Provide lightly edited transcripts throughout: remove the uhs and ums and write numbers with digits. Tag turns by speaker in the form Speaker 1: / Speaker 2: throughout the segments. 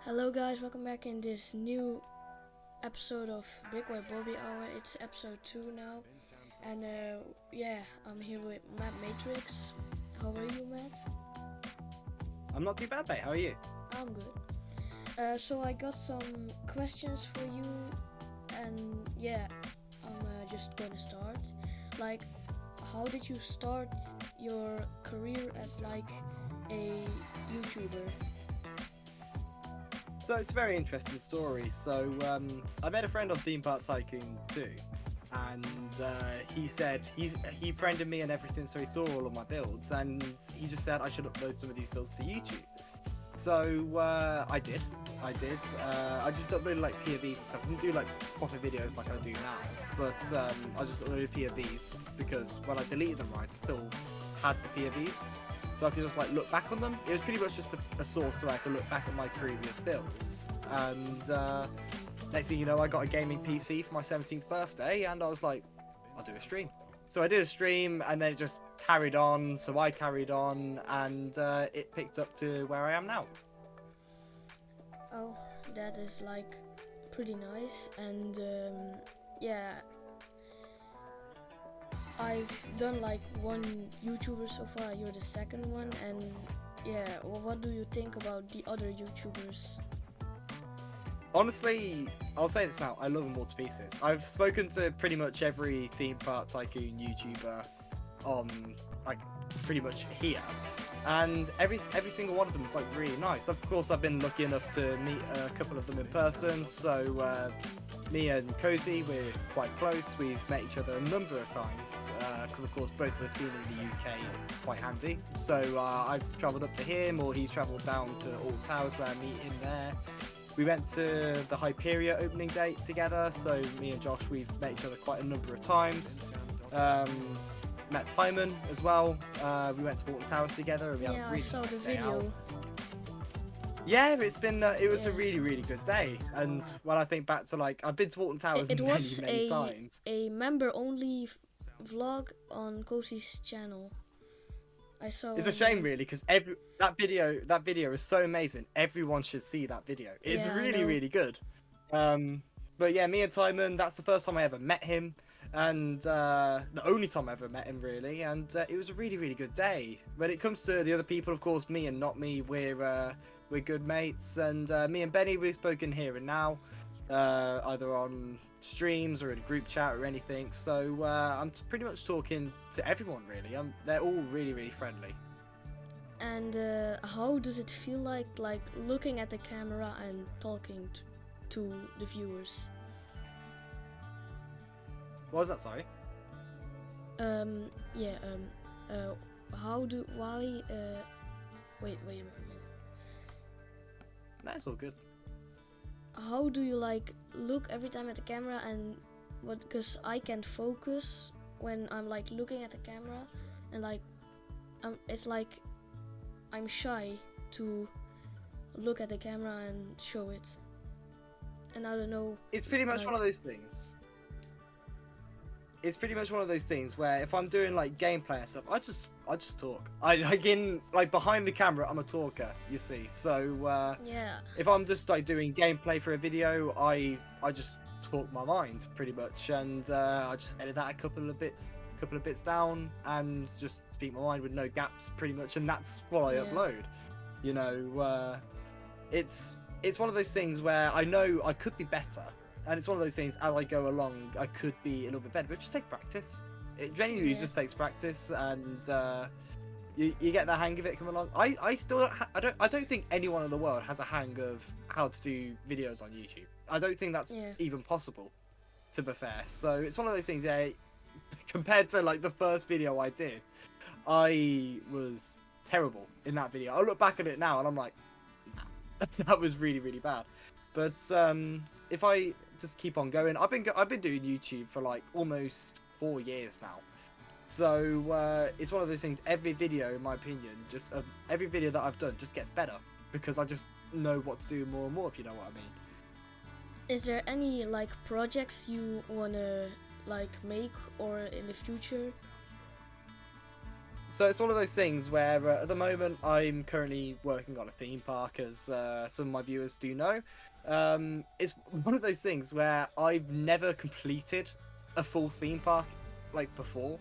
Speaker 1: Hello guys, welcome back in this new episode of BWB Hour. It's episode 2 now. And yeah, I'm here with Matt Matrix. How are you, Matt?
Speaker 2: I'm not too bad, mate. How are you?
Speaker 1: I'm good. So I got some questions for you, and yeah, I'm just gonna start. Like, how did you start your career as like a YouTuber?
Speaker 2: So it's a very interesting story. So I met a friend on Theme Park Tycoon 2, and he said he friended me and everything, so he saw all of my builds, and he just said I should upload some of these builds to YouTube. So I did. I just uploaded like POVs and stuff. I didn't do like proper videos like I do now, but I just uploaded POVs because when I deleted them, right, I still had the POVs. So I could just like look back on them. It was pretty much just a source so I could look back at my previous builds. And next thing you know, I got a gaming PC for my 17th birthday, and I was like, I'll do a stream. So I did a stream, and then it just carried on. So I carried on, and it picked up to where I am now.
Speaker 1: Oh, that is like pretty nice. And yeah, I've done like one YouTuber so far. You're the second one, and yeah, well, what do you think about the other YouTubers?
Speaker 2: Honestly, I'll say this now. I love them all to pieces. I've spoken to pretty much every Theme Park Tycoon YouTuber on like pretty much here, and every single one of them is like really nice. Of course, I've been lucky enough to meet a couple of them in person. So me and Cozy, we're quite close. We've met each other a number of times because, of course, both of us being in the UK, it's quite handy. So I've travelled up to him, or he's travelled down to Alton Towers where I meet him there. We went to the Hyperia opening date together, so me and Josh, we've met each other quite a number of times. Met Hyman as well. We went to Alton Towers together, and we had a
Speaker 1: Yeah, I
Speaker 2: really
Speaker 1: saw the
Speaker 2: nice day out.
Speaker 1: video.
Speaker 2: Yeah, it's been it was a
Speaker 1: Yeah.
Speaker 2: really good day. And when I think back to like I've been to Alton Towers
Speaker 1: It was
Speaker 2: many times.
Speaker 1: a member-only vlog on Cozy's channel. I saw.
Speaker 2: It's a shame really because that video is so amazing. Everyone should see that video. It's
Speaker 1: Yeah, I
Speaker 2: really
Speaker 1: know.
Speaker 2: good. But yeah, me and Timon, that's the first time I ever met him, and the only time I ever met him really. And it was a really good day. When it comes to the other people, of course, me and not me, we're good mates. And me and Benny, we've spoken here and now, either on streams or in group chat or anything. So I'm pretty much talking to everyone really. They're all really friendly.
Speaker 1: And how does it feel like looking at the camera and talking to the viewers?
Speaker 2: What was that? Sorry.
Speaker 1: Yeah. Wait a minute.
Speaker 2: That's all good.
Speaker 1: How do you like look every time at the camera, and what? Because I can't focus when I'm like looking at the camera, and like, it's like I'm shy to look at the camera and show it. And I don't know.
Speaker 2: It's pretty much one of those things. It's pretty much one of those things where if I'm doing like gameplay and stuff, I just talk. Like behind the camera, I'm a talker, you see. So
Speaker 1: Yeah.
Speaker 2: if I'm just like doing gameplay for a video, I just talk my mind pretty much, and I just edit that a couple of bits down and just speak my mind with no gaps pretty much, and that's what I
Speaker 1: Yeah.
Speaker 2: upload. You know, it's one of those things where I know I could be better. And it's one of those things, as I go along, I could be a little bit better, but just take practice. It genuinely
Speaker 1: Yeah.
Speaker 2: just takes practice, and you get the hang of it come along. I still I don't think anyone in the world has a hang of how to do videos on YouTube. I don't think that's even possible, to be fair. So it's one of those things, yeah, compared to like the first video I did, I was terrible in that video. I look back at it now and I'm like, nah, that was really bad. But if I just keep on going, I've been doing YouTube for like almost 4 years now. So it's one of those things. Every video, in my opinion, just every video that I've done just gets better because I just know what to do more and more. If you know what I mean.
Speaker 1: Is there any like projects you wanna like make or in the future?
Speaker 2: So it's one of those things where at the moment I'm currently working on a theme park, as some of my viewers do know. It's one of those things where I've never completed a full theme park like before.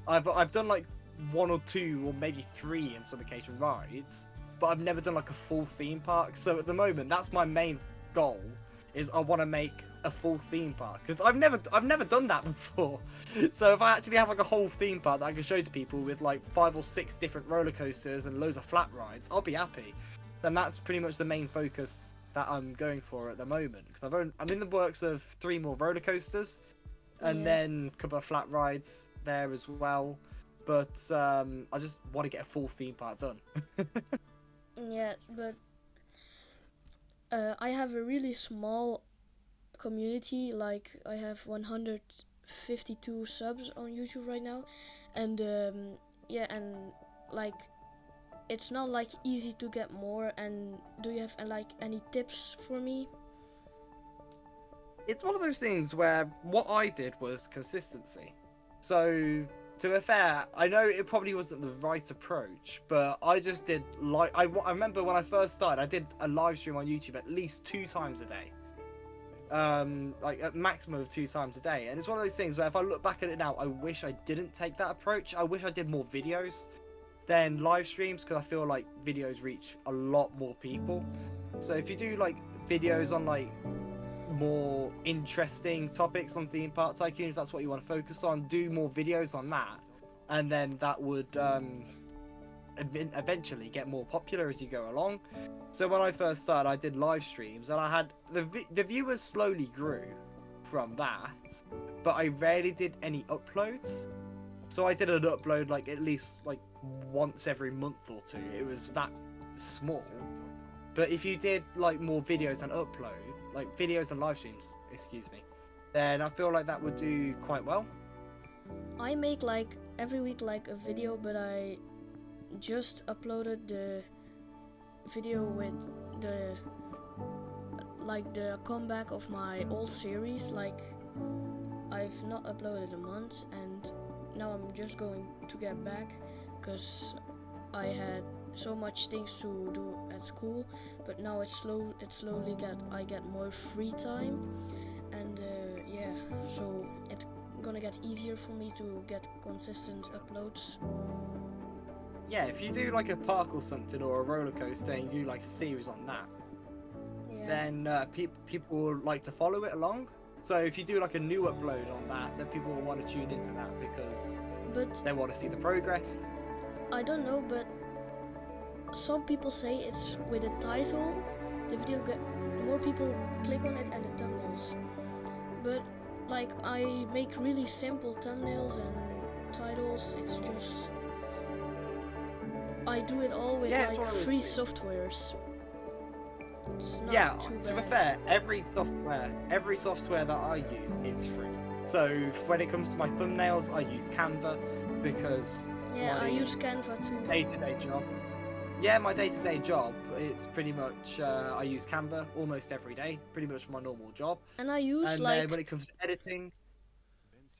Speaker 2: I've done like one or two or maybe three in some occasion rides, but I've never done like a full theme park. So at the moment, that's my main goal. Is I want to make a full theme park because I've never done that before. So if I actually have like a whole theme park that I can show to people with like 5 or 6 different roller coasters and loads of flat rides, I'll be happy. Then that's pretty much the main focus that I'm going for at the moment, because I'm in the works of 3 more roller coasters and
Speaker 1: Yeah.
Speaker 2: then a couple of flat rides there as well. But I just want to get a full theme park done.
Speaker 1: Yeah, but I have a really small community. Like I have 152 subs on YouTube right now, and yeah, and like it's not like easy to get more. And do you have like any tips for me?
Speaker 2: It's one of those things where what I did was consistency. So, to be fair, I know it probably wasn't the right approach, but I just did like I remember when I first started, I did a live stream on YouTube at least 2 times a day. Like a maximum of 2 times a day, and it's one of those things where if I look back at it now, I wish I didn't take that approach. I wish I did more videos than live streams, because I feel like videos reach a lot more people. So if you do like videos on like more interesting topics on theme park tycoon, if that's what you want to focus on, do more videos on that, and then that would eventually get more popular as you go along. So when I first started, I did live streams, and I had the viewers slowly grew from that, but I rarely did any uploads. So I did an upload like at least like once every month or two. It was that small. But if you did like more videos and upload, like videos and live streams, excuse me, then I feel like that would do quite well.
Speaker 1: I make like every week like a video, but I just uploaded the video with the the comeback of my old series. Like I've not uploaded a month, and now I'm just going to get back because I had so much things to do at school, but now it's slowly I get more free time, and yeah, so it's gonna get easier for me to get consistent uploads.
Speaker 2: Yeah, if you do like a park or something, or a roller coaster, and you do like a series on that,
Speaker 1: Yeah.
Speaker 2: then people will like to follow it along. So if you do like a new upload on that, then people will want to tune into that because
Speaker 1: But
Speaker 2: they want to see the progress.
Speaker 1: I don't know, but some people say it's with the title, the video get more people click on it, and the thumbnails. But like I make really simple thumbnails and titles. It's just I do it all with
Speaker 2: Yeah, it's
Speaker 1: like
Speaker 2: one of those
Speaker 1: free
Speaker 2: things.
Speaker 1: softwares. It's not
Speaker 2: Yeah,
Speaker 1: too
Speaker 2: to be
Speaker 1: bad.
Speaker 2: fair, every software that I use, it's free. So when it comes to my thumbnails, I use Canva because
Speaker 1: Yeah, I
Speaker 2: my
Speaker 1: use Canva too.
Speaker 2: day-to-day job. Yeah, my day-to-day job, it's pretty much I use Canva almost every day, pretty much my normal job.
Speaker 1: And I use
Speaker 2: And then when it comes to editing,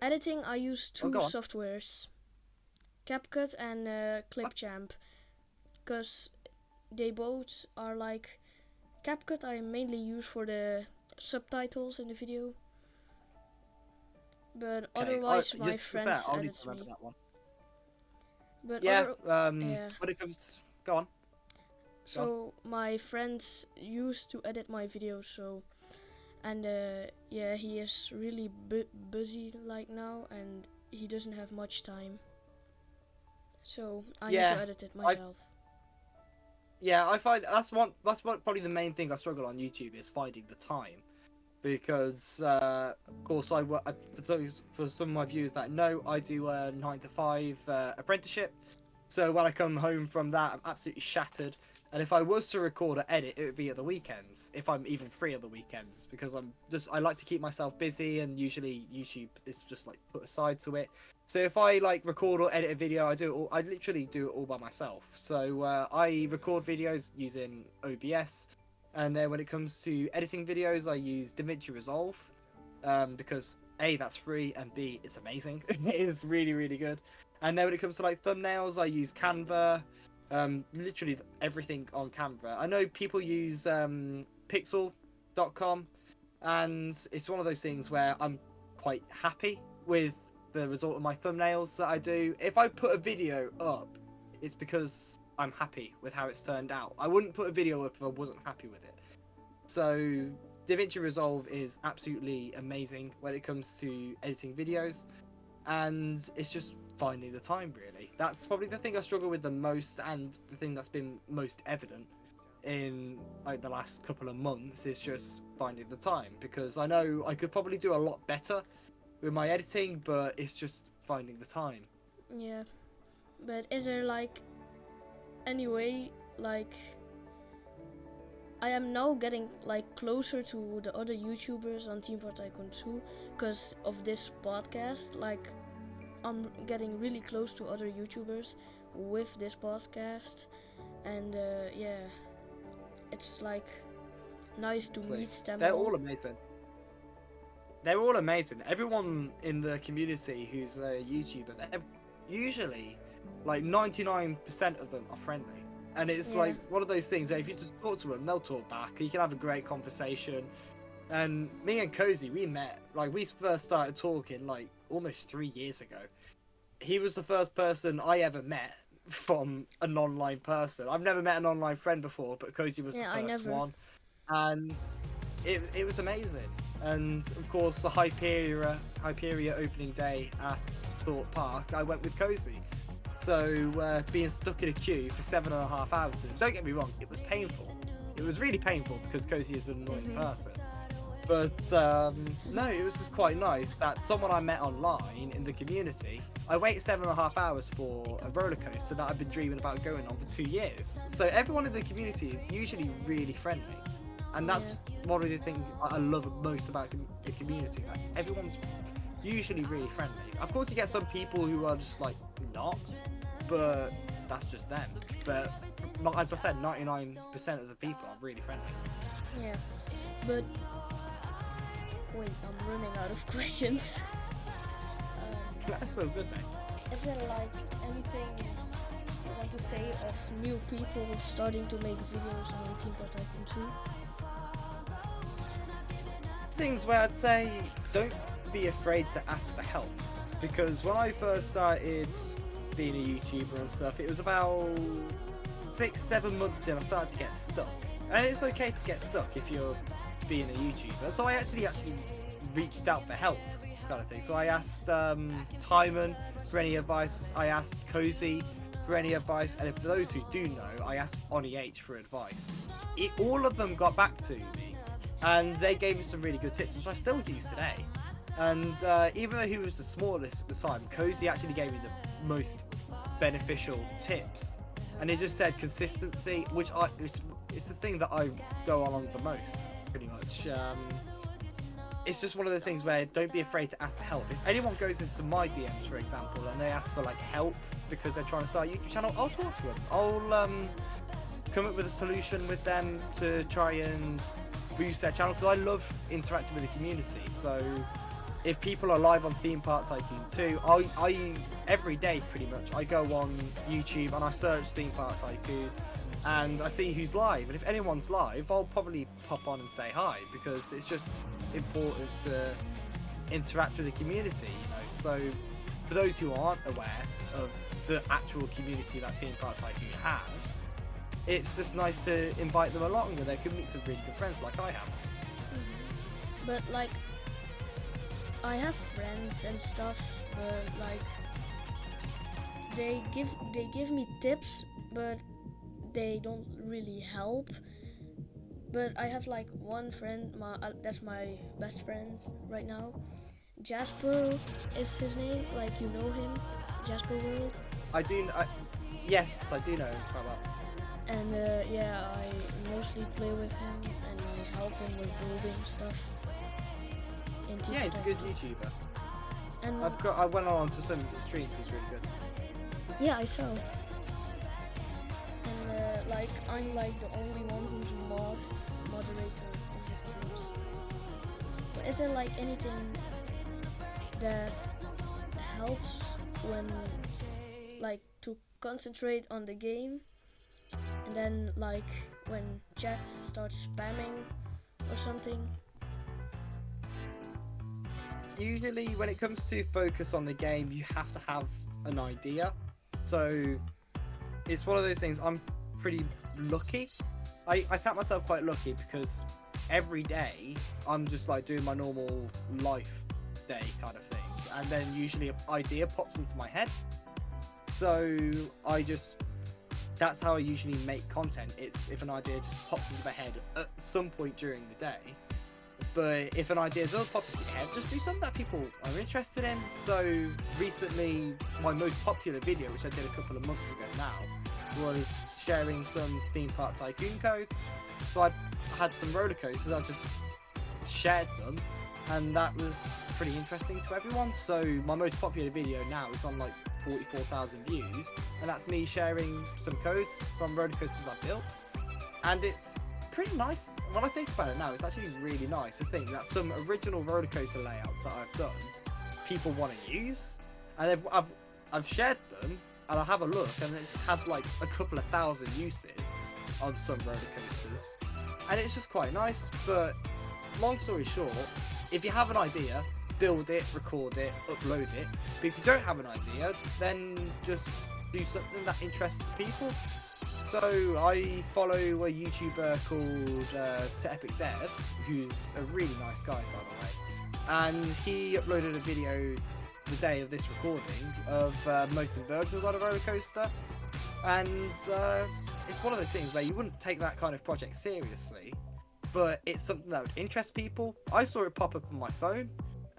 Speaker 1: editing, I use
Speaker 2: oh,
Speaker 1: 2
Speaker 2: go on.
Speaker 1: softwares, CapCut and Clipchamp, because they both are like CapCut I mainly use for the subtitles in the video, but
Speaker 2: Okay,
Speaker 1: otherwise
Speaker 2: yeah,
Speaker 1: my
Speaker 2: to be fair,
Speaker 1: friends
Speaker 2: I'll need
Speaker 1: edits
Speaker 2: to remember
Speaker 1: me.
Speaker 2: that one.
Speaker 1: But
Speaker 2: Yeah,
Speaker 1: yeah,
Speaker 2: when it comes, go on.
Speaker 1: so my friends used to edit my videos, so and yeah, he is really busy like now, and he doesn't have much time, so I need to
Speaker 2: Yeah,
Speaker 1: edit it
Speaker 2: I
Speaker 1: myself.
Speaker 2: yeah, I find that's one probably the main thing I struggle on YouTube is finding the time, because of course for some of my viewers that know, I do a 9 to 5 apprenticeship. So when I come home from that, I'm absolutely shattered. And if I was to record or edit, it would be at the weekends, if I'm even free on the weekends, because I like to keep myself busy, and usually YouTube is just like put aside to it. So if I like record or edit a video, I literally do it all by myself. So I record videos using OBS, and then when it comes to editing videos, I use DaVinci Resolve, because A, that's free, and B, it's amazing. It is really, really good. And then when it comes to like thumbnails, I use Canva. Literally everything on Canva. I know people use pixel.com, and it's one of those things where I'm quite happy with the result of my thumbnails that I do. If I put a video up, it's because I'm happy with how it's turned out. I wouldn't put a video up if I wasn't happy with it. So DaVinci Resolve is absolutely amazing when it comes to editing videos, and it's just finding the time, really. That's probably the thing I struggle with the most, and the thing that's been most evident in like the last couple of months is just finding the time, because I know I could probably do a lot better with my editing, but it's just finding the time.
Speaker 1: Yeah, but is there like any way, like I am now getting like closer to the other YouTubers on Team Park Tycoon 2 because of this podcast. Like I'm getting really close to other YouTubers with this podcast, and yeah, it's like nice to meet them.
Speaker 2: They're all amazing. They're all amazing. Everyone in the community who's a YouTuber, they're usually like 99% of them are friendly. And it's like one of those things where if you just talk to them, they'll talk back. You can have a great conversation. And me and Cozy, we met, like we first started talking like almost 3 years ago. He was the first person I ever met from an online person. I've never met an online friend before, but Cozy was the first one. And it was amazing. And of course, the Hyperia opening day at Thorpe Park, I went with Cozy. So being stuck in a queue for 7.5 hours, don't get me wrong, it was painful. It was really painful because Cozy is an annoying person. But no, it was just quite nice that someone I met online in the community, I waited 7.5 hours for a roller coaster that I've been dreaming about going on for 2 years. So everyone in the community is usually really friendly. And that's one of the things I love most about the community. Like, everyone's usually really friendly. Of course, you get some people who are just like not, but that's just them. But as I said, 99% of the people are really friendly.
Speaker 1: Yeah, but wait, I'm running out of questions.
Speaker 2: That's so good, mate.
Speaker 1: Is there like anything you want to say of new people starting to make videos on Team Park Tycoon 2?
Speaker 2: Things where I'd say don't be afraid to ask for help, because when I first started being a YouTuber and stuff, it was about 6-7 months in I started to get stuck, and it's okay to get stuck if you're being a YouTuber. So I actually reached out for help, kind of thing. So I asked Timon for any advice, I asked Cozy for any advice, and for those who do know, I asked Oni H for advice. All of them got back to me, and they gave me some really good tips, which I still use today. And even though he was the smallest at the time, Cozy actually gave me the most beneficial tips. And he just said consistency, which it's the thing that I go along the most, pretty much. It's just one of those things where don't be afraid to ask for help. If anyone goes into my DMs, for example, and they ask for like help because they're trying to start a YouTube channel, I'll talk to them. I'll come up with a solution with them to try and boost their channel, because I love interacting with the community. So if people are live on Theme Park Tycoon 2, I every day pretty much I go on YouTube and I search Theme Park Tycoon and I see who's live, and if anyone's live I'll probably pop on and say hi, because it's just important to interact with the community, you know. So for those who aren't aware of the actual community that Theme Park Tycoon has, it's just nice to invite them along, and they can meet some really good friends like I have.
Speaker 1: But like, I have friends and stuff, but like, they give me tips, but they don't really help. But I have like one friend, that's my best friend right now. Jasper is his name, like you know him, Jasper World.
Speaker 2: Yes, I do know him quite well.
Speaker 1: And yeah, I mostly play with him and I help him with building stuff.
Speaker 2: Yeah, he's a good YouTuber.
Speaker 1: And
Speaker 2: I went on to some of his streams. He's really good.
Speaker 1: Yeah, I saw. And like I'm like the only one who's moderator of the streams. But is there like anything that helps when concentrate on the game, and then like when chat starts spamming or something.
Speaker 2: Usually when it comes to focus on the game, you have to have an idea. So it's one of those things. I'm pretty lucky. I count myself quite lucky because every day I'm just like doing my normal life day kind of thing, and then usually an idea pops into my head. So that's how I usually make content. It's if an idea just pops into my head at some point during the day. But if an idea does pop into your head, just do something that people are interested in. So recently, my most popular video, which I did a couple of months ago now, was sharing some theme park tycoon codes. So I had some roller coasters, I just shared them, and that was pretty interesting to everyone. So my most popular video now is on like 44,000 views, and that's me sharing some codes from roller coasters I built, and it's pretty nice. When I think about it now, it's actually really nice to think that some original roller coaster layouts that I've done, people want to use, and I've shared them, and I have a look, and it's had like a couple of thousand uses on some roller coasters, and it's just quite nice. But long story short, if you have an idea, build it, record it, upload it. But if you don't have an idea, then just do something that interests people. So I follow a YouTuber called To Epic Dev, who's a really nice guy, by the way, and he uploaded a video the day of this recording of most inversions on a roller coaster, and it's one of those things where you wouldn't take that kind of project seriously, but it's something that would interest people. I saw it pop up on my phone,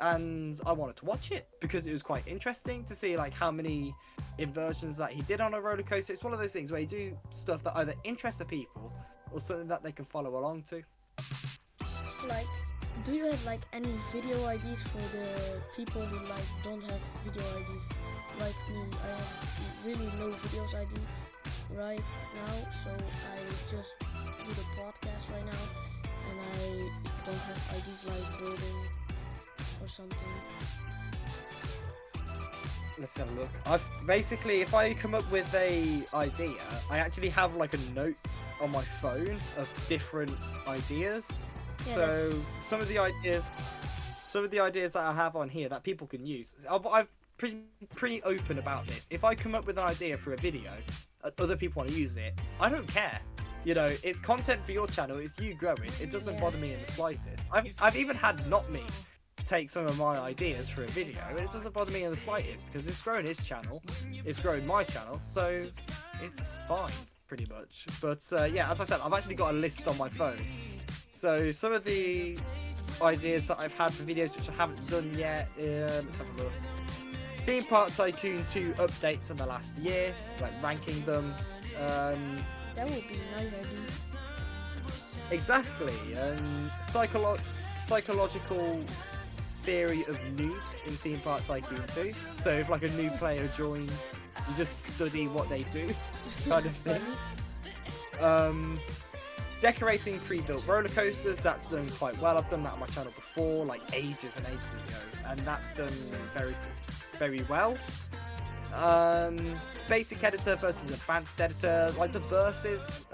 Speaker 2: and I wanted to watch it because it was quite interesting to see like how many inversions that he did on a roller coaster. It's one of those things where you do stuff that either interests the people or something that they can follow along to.
Speaker 1: Like, do you have like any video ideas for the people who like don't have video ideas? Like me, I have really no videos ID right now, so I just do the podcast right now, and I don't have ideas like building or something.
Speaker 2: Let's have a look. Basically, if I come up with a idea, I actually have like a notes on my phone of different ideas.
Speaker 1: Yeah,
Speaker 2: so some of the ideas that I have on here that people can use, I'm pretty open about this. If I come up with an idea for a video, other people want to use it, I don't care. You know, it's content for your channel. It's you growing. It doesn't bother me in the slightest. I've even had Not Me take some of my ideas for a video, and it doesn't bother me in the slightest because it's growing his channel, it's growing my channel, so it's fine pretty much. But yeah, as I said, I've actually got a list on my phone. So some of the ideas that I've had for videos which I haven't done yet, let's have a look. Theme Park Tycoon 2 updates in the last year, like ranking them.
Speaker 1: That would be a nice idea.
Speaker 2: Exactly, psychological theory of noobs in Theme Park Tycoon 2. So if like a new player joins, you just study what they do, kind of thing. Decorating pre-built roller coasters, that's done quite well. I've done that on my channel before, like ages and ages ago, and that's done very, very well. Basic editor versus advanced editor, like the versus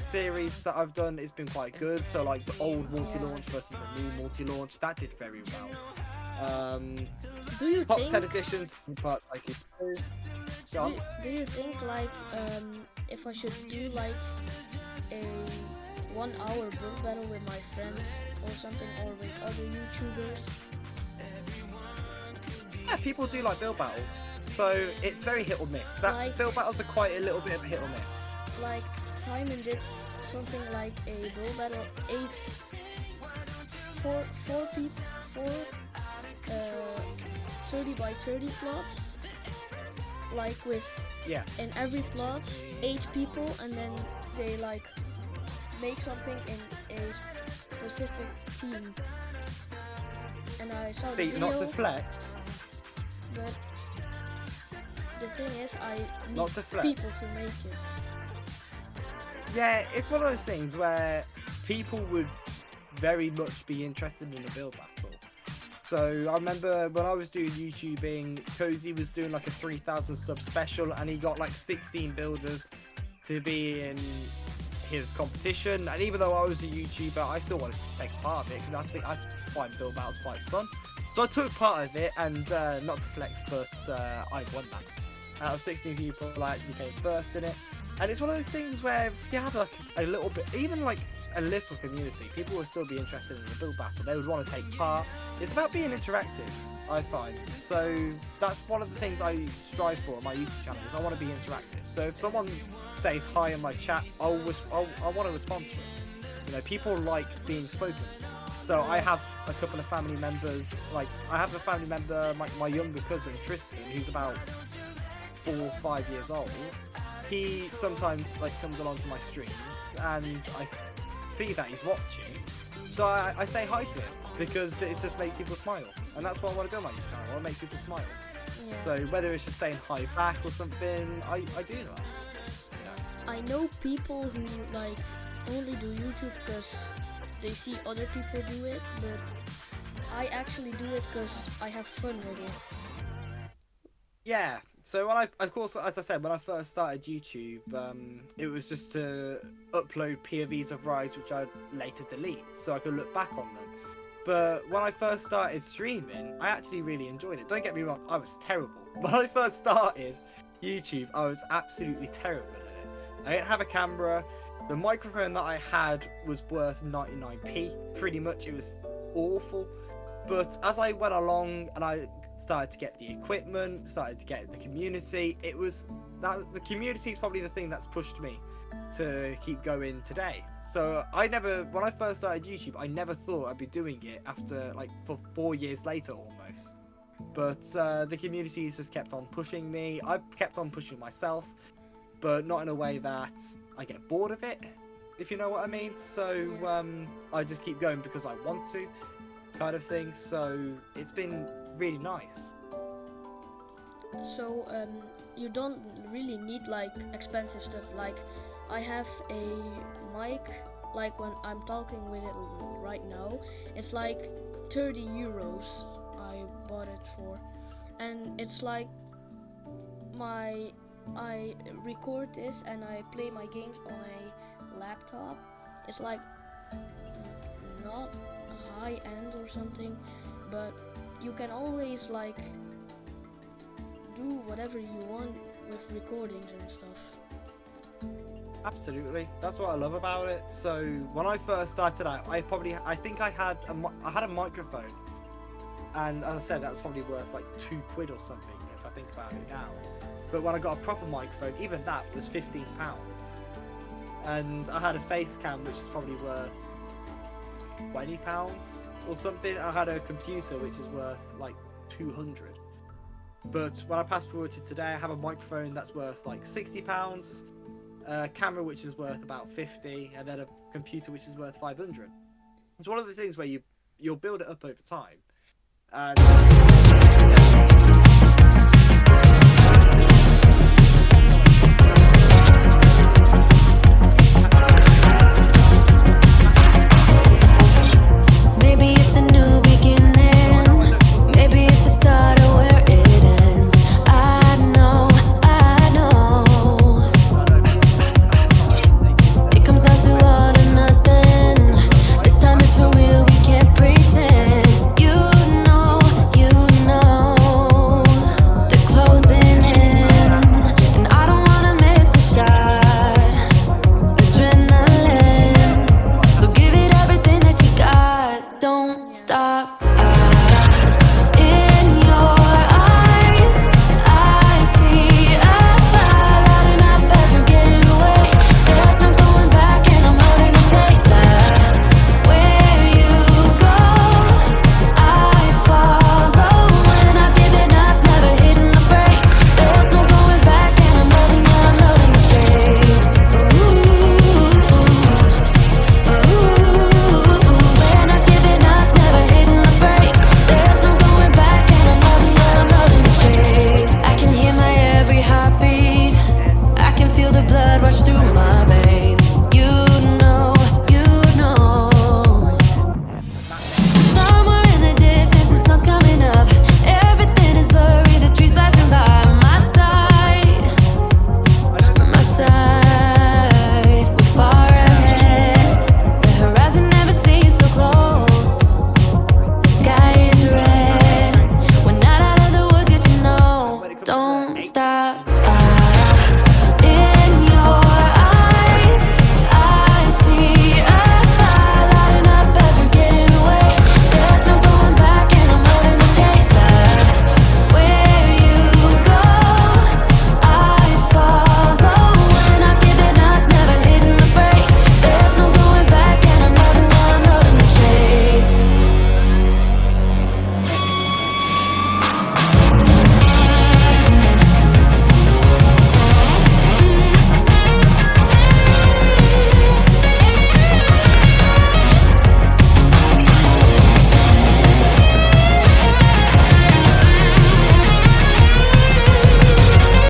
Speaker 2: series that I've done, it's been quite good. So like the old multi-launch versus the new multi-launch, that did very well.
Speaker 1: Do you
Speaker 2: Top
Speaker 1: think
Speaker 2: 10 editions, but like
Speaker 1: do you think like if I should do like a 1 hour build battle with my friends or something, or with other YouTubers?
Speaker 2: Yeah, people do like build battles, so it's very hit or miss. That
Speaker 1: Like-
Speaker 2: build battles are quite a little bit of a hit or miss.
Speaker 1: Like Timon did something like a build battle, 30 by 30 plots, like with in every plot 8 people, and then they like make something in a specific team. And I saw the
Speaker 2: See,
Speaker 1: video,
Speaker 2: not to flex.
Speaker 1: but the thing is, I
Speaker 2: Not
Speaker 1: need
Speaker 2: to flex.
Speaker 1: people to make it.
Speaker 2: Yeah, it's one of those things where people would very much be interested in a build battle. So I remember when I was doing YouTubing, Cozy was doing like a 3,000 sub special, and he got like 16 builders to be in his competition. And even though I was a YouTuber, I still wanted to take part of it because I think I find build battles quite fun. So I took part of it, and not to flex, but I won that. Out of 16 people, I actually came first in it. And it's one of those things where if you have like a little bit, even like a little community, people will still be interested in the build battle. They would want to take part. It's about being interactive, I find. So that's one of the things I strive for on my YouTube channel, is I want to be interactive. So if someone says hi in my chat, I want to respond to it. You know, people like being spoken to. So I have a couple of family members, like I have a family member, my younger cousin Tristan, who's about 4 or 5 years old. He sometimes like comes along to my streams, and I see that he's watching, so I say hi to him because it just makes people smile, and that's what I want to do on my YouTube channel. I want to make people smile. Yeah. So whether it's just saying hi back or something, I do that. Yeah.
Speaker 1: I know people who like only do YouTube because they see other people do it, but I actually do it because I have fun with it.
Speaker 2: Yeah, so when of course, as I said, when I first started YouTube, it was just to upload POVs of rides which I'd later delete so I could look back on them. But when I first started streaming, I actually really enjoyed it. Don't get me wrong, I was terrible. When I first started YouTube, I was absolutely terrible at it. I didn't have a camera. The microphone that I had was worth 99p. Pretty much, it was awful. But as I went along and I started to get the equipment, started to get the community, the community is probably the thing that's pushed me to keep going today. So when I first started YouTube, I never thought I'd be doing it after like for 4 years later almost. But the community has just kept on pushing me. I've kept on pushing myself, but not in a way that I get bored of it, if you know what I mean. So I just keep going because I want to, kind of thing. So it's been really nice.
Speaker 1: So you don't really need like expensive stuff. Like I have a mic, like when I'm talking with it right now, it's like 30 euros I bought it for, and it's like I record this and I play my games on a laptop. It's like not high end or something, but you can always like do whatever you want with recordings and stuff.
Speaker 2: Absolutely, that's what I love about it. So when I first started out, I think I had a microphone, and as I said, that was probably worth like £2 or something if I think about it now. But when I got a proper microphone, even that was £15. And I had a face cam which is probably worth £20 or something. I had a computer which is worth like 200. But when I pass forward to today, I have a microphone that's worth like £60, a camera which is worth about 50, and then a computer which is worth 500. It's one of the things where you'll build it up over time. And
Speaker 3: maybe it's a new beginning, maybe it's the start of where it ends. I know it comes down to all or nothing. This time it's for real, we can't pretend. You know they're closing in, and I don't wanna miss a shot. Adrenaline, so give it everything that you got. Don't stop.